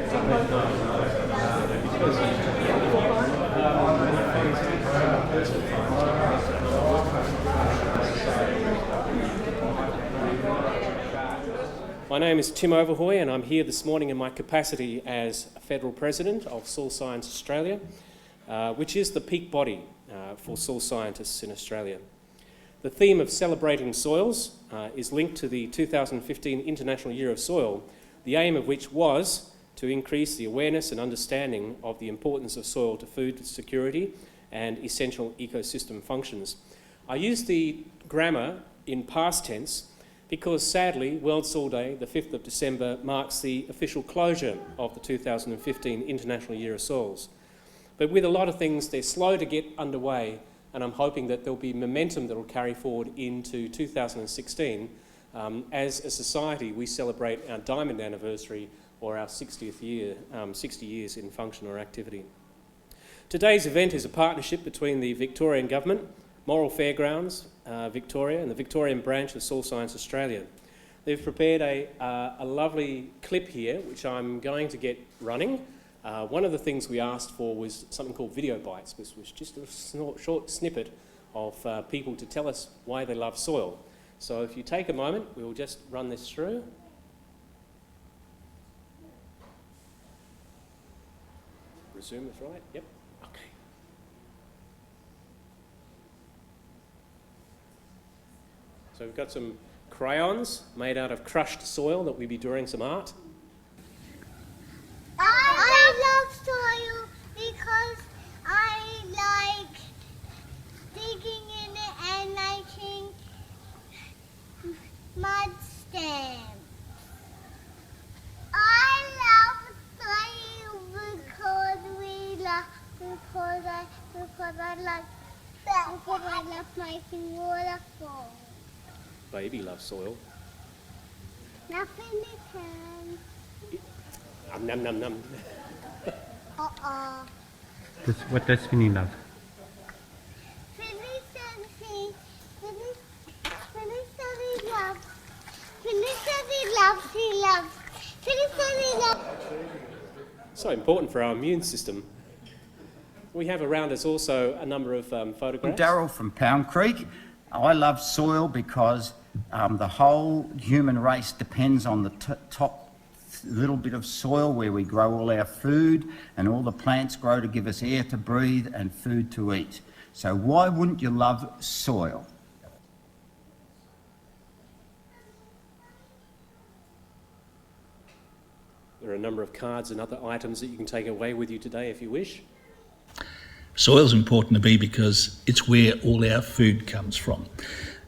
My name is Tim Overheu and I'm here this morning in my capacity as Federal President of Soil Science Australia, which is the peak body for soil scientists in Australia. The theme of celebrating soils is linked to the 2015 International Year of Soil, the aim of which was to increase the awareness and understanding of the importance of soil to food security and essential ecosystem functions. I use the grammar in past tense because sadly World Soil Day, the 5th of December, marks the official closure of the 2015 International Year of Soils. But with a lot of things, they're slow to get underway, and I'm hoping that there'll be momentum that will carry forward into 2016. As a society, we celebrate our diamond anniversary or our 60th year, 60 years in function or activity. Today's event is a partnership between the Victorian Government, Moral Fairgrounds Victoria and the Victorian branch of Soil Science Australia. They've prepared a lovely clip here which I'm going to get running. One of the things we asked for was something called video bites, which was just a short snippet of people to tell us why they love soil. So if you take a moment, we'll just run this through. Resume is right, yep. Okay. So we've got some crayons made out of crushed soil that we'll be drawing some art. I love soil because I like digging in it and making mud stamps. I love soil because I love making waterfalls. Baby loves soil. Nothing they can. Num num num. What does Finny love? Finny says he loves. So important for our immune system. We have around us also a number of photographs. Darryl from Pound Creek. I love soil because the whole human race depends on the top little bit of soil where we grow all our food, and all the plants grow to give us air to breathe and food to eat. So why wouldn't you love soil? There are a number of cards and other items that you can take away with you today if you wish. Soil's important to me because it's where all our food comes from.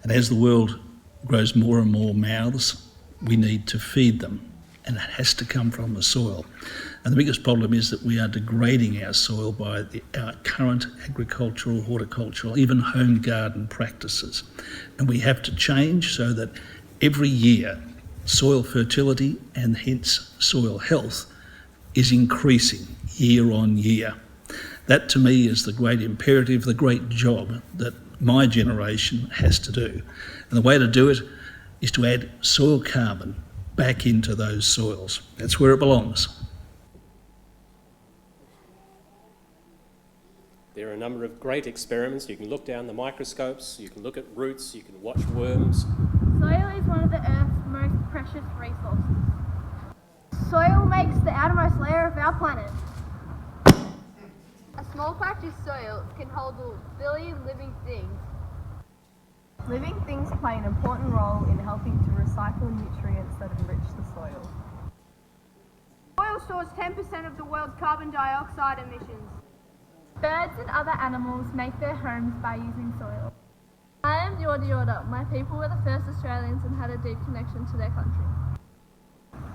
And as the world grows more and more mouths, we need to feed them. And it has to come from the soil. And the biggest problem is that we are degrading our soil by our current agricultural, horticultural, even home garden practices. And we have to change so that every year soil fertility and hence soil health is increasing year on year. That to me is the great imperative, the great job that my generation has to do. And the way to do it is to add soil carbon back into those soils. That's where it belongs. There are a number of great experiments. You can look down the microscopes, you can look at roots, you can watch worms. Soil is one of the Earth's most precious resources. Soil makes the outermost layer of our planet. A small patch of soil can hold a billion living things. Living things play an important role in helping to recycle nutrients that enrich the soil. Soil stores 10% of the world's carbon dioxide emissions. Birds and other animals make their homes by using soil. I am Yorta Yorta. My people were the first Australians and had a deep connection to their country.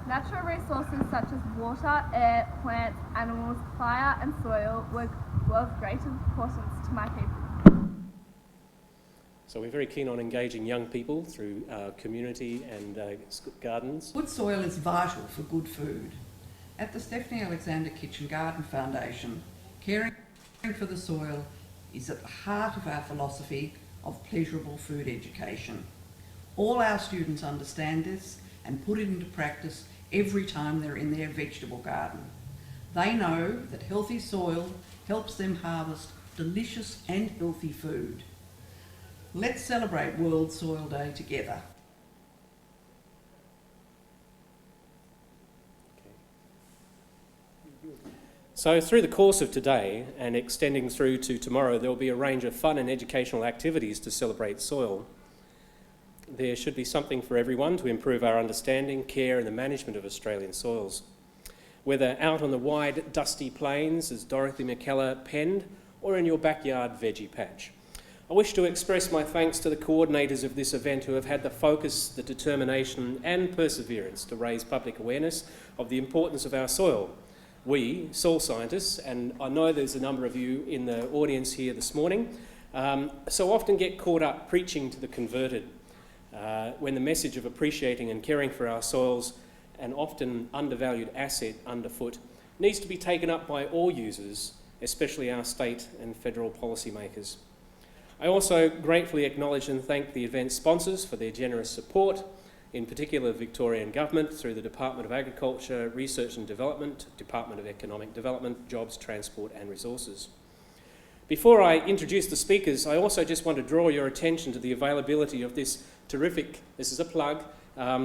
Natural resources such as water, air, plants, animals, fire and soil were of great importance to my people. So we're very keen on engaging young people through community and gardens. Good soil is vital for good food. At the Stephanie Alexander Kitchen Garden Foundation, caring for the soil is at the heart of our philosophy of pleasurable food education. All our students understand this, and put it into practice every time they're in their vegetable garden. They know that healthy soil helps them harvest delicious and healthy food. Let's celebrate World Soil Day together. So through the course of today and extending through to tomorrow, there will be a range of fun and educational activities to celebrate soil. There should be something for everyone to improve our understanding, care and the management of Australian soils. Whether out on the wide, dusty plains, as Dorothy McKellar penned, or in your backyard veggie patch. I wish to express my thanks to the coordinators of this event who have had the focus, the determination and perseverance to raise public awareness of the importance of our soil. We, soil scientists, and I know there's a number of you in the audience here this morning, so often get caught up preaching to the converted when the message of appreciating and caring for our soils, an often undervalued asset underfoot, needs to be taken up by all users, especially our state and federal policymakers. I also gratefully acknowledge and thank the event sponsors for their generous support, in particular the Victorian Government through the Department of Agriculture, Research and Development, Department of Economic Development, Jobs, Transport and Resources. Before I introduce the speakers, I also just want to draw your attention to the availability of this terrific, this is a plug,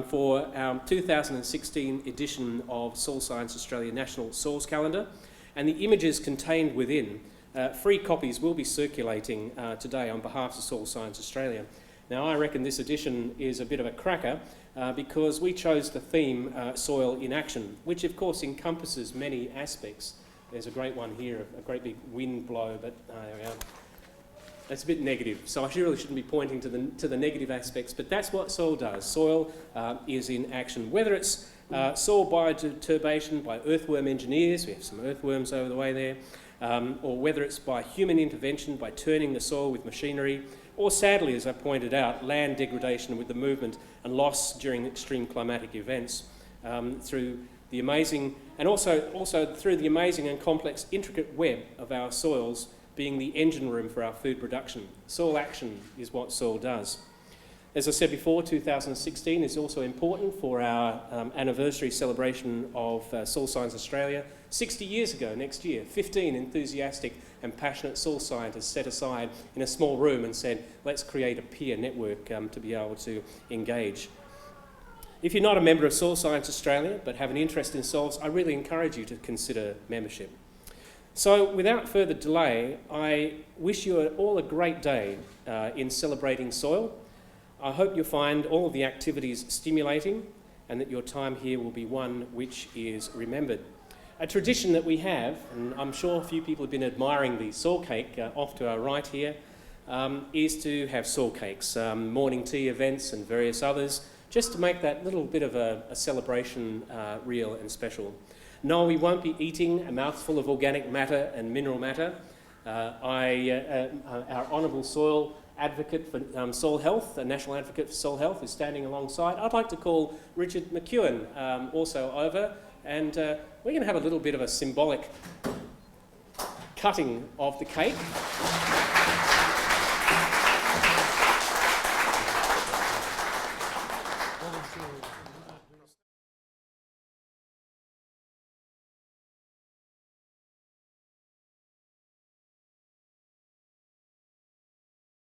for our 2016 edition of Soil Science Australia National Soils Calendar, and the images contained within. Free copies will be circulating today on behalf of Soil Science Australia. Now, I reckon this edition is a bit of a cracker because we chose the theme Soil in Action, which of course encompasses many aspects. There's a great one here, a great big wind blow, but there we are. That's a bit negative, so I really shouldn't be pointing to the negative aspects, but that's what soil does. Soil is in action. Whether it's soil bioturbation by earthworm engineers, we have some earthworms over the way there, or whether it's by human intervention by turning the soil with machinery, or sadly, as I pointed out, land degradation with the movement and loss during extreme climatic events through the amazing, and also through the amazing and complex intricate web of our soils being the engine room for our food production. Soil action is what soil does. As I said before, 2016 is also important for our anniversary celebration of Soil Science Australia. 60 years ago next year, 15 enthusiastic and passionate soil scientists set aside in a small room and said, let's create a peer network to be able to engage. If you're not a member of Soil Science Australia but have an interest in soils, I really encourage you to consider membership. So without further delay, I wish you all a great day in celebrating soil. I hope you'll find all of the activities stimulating and that your time here will be one which is remembered. A tradition that we have, and I'm sure a few people have been admiring the soil cake off to our right here, is to have soil cakes, morning tea events and various others, just to make that little bit of a celebration real and special. No, we won't be eating a mouthful of organic matter and mineral matter. Our honourable soil advocate for soil health, a national advocate for soil health, is standing alongside. I'd like to call Richard McEwen also over, and we're going to have a little bit of a symbolic cutting of the cake.